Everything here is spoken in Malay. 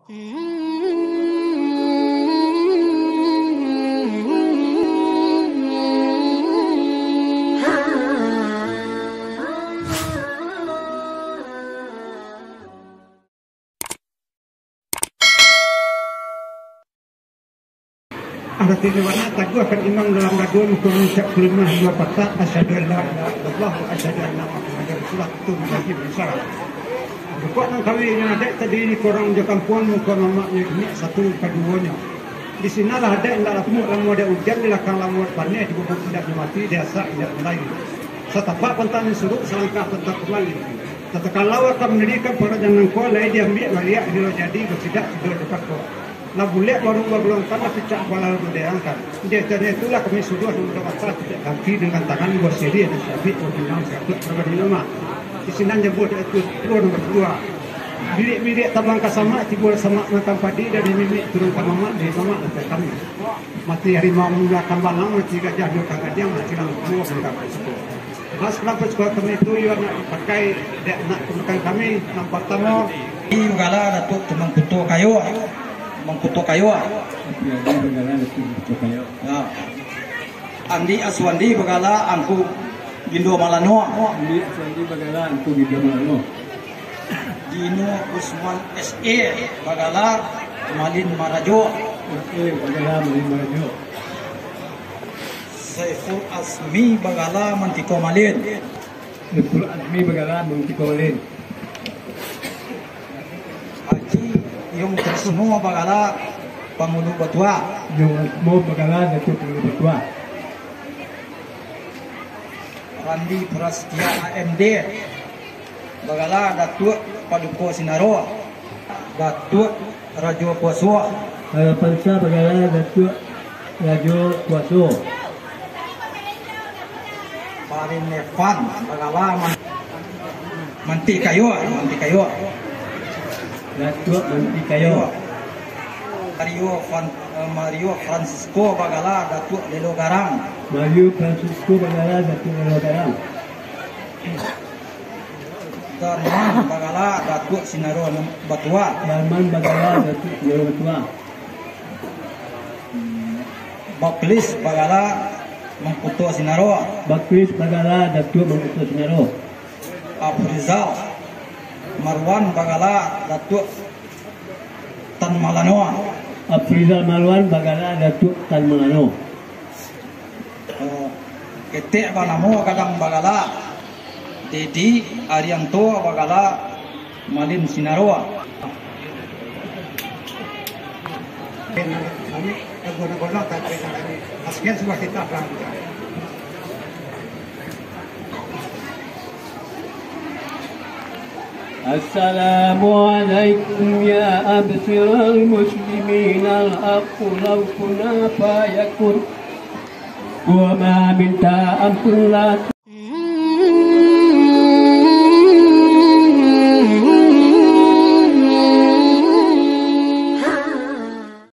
Ada tiga warna tadi akan imam dalam gadun mengucap kalimah dua patah asyhadu an la ilaha illallah wa asyhadu anna muhammadar rasulullah tu bagi besar. Bukan nang kawin yang ada tadi di korang je kampung muka mamaknya ini satu keduanya. Di sinalah ada yang dalam lamu ada hujan di belakang lamu panen di bubuk tidak mati desa tidak lain. Setapak pantan suruh selangkah tentang kembali. Tetapi akan mendirikan para jangan kau lain dia ambil waria dia jadi bersidak sudah dekat kau. Nah boleh baru tanah pecah balar berderangkan. Dia itulah kami sudah mendapat tidak ganti dengan tangan dua seri dan sabit original satu berbeda nama. Di sini nyebut itu nomor dua. Bilik tabang kasama timbul sama makan padi dari mimik turun ke mamak dari mamak ke kami. Mati harimau menggunakan balang mati gajah dua gajah mati dalam dua berapa itu. Mas kenapa sekolah kami itu yang nak pakai nak kemukan kami nampak tamu. Ini gala datuk teman kutu kayu. Mengkutuk kayu. Andi Aswandi bagala angku Gindo Malano. Andi Aswandi bagala angku Gindo Malano. Dino Usman SE bagala Malin Marajo. SE bagala Malin Marajo. Saiful Asmi bagala Mantiko Malin. Saiful Asmi bagala Mantiko Malin. Yung semua bagala Pangulo Batua. Yung semua bagala Datuk Pangulo Batua. Randi Prasetya AMD bagala Datuk Paduko Sinaro. Datuk Rajo Kuaso. Pansa bagala Datuk Rajo Kuaso. Parin Evan bagala Manti Kayo. Datuk Manti Kayo. Mario Francisco bagala Datuk Lelo Garang. Mario Francisco bagala Datuk Lelo Garang. Darman bagala Datuk Sinaro Batua. Darman bagala Datuk Sinaro Batua. Baklis bagala Mangkuto Sinaro. Baklis bagala Datuk Mangkuto Sinaro. Afrizal Marwan bagala Datuk Tan Malano. Afrizal Marwan bagala Datuk Tan Malano. Ketek banamo kadang bagala Dedi Arianto bagala Malin Sinaro. Kami guna-guna tak kami. Sekian semua kita pelanggan. السلام عليكم يا أبصر المسلمين الحق لو كنا فيكن وما من تأمل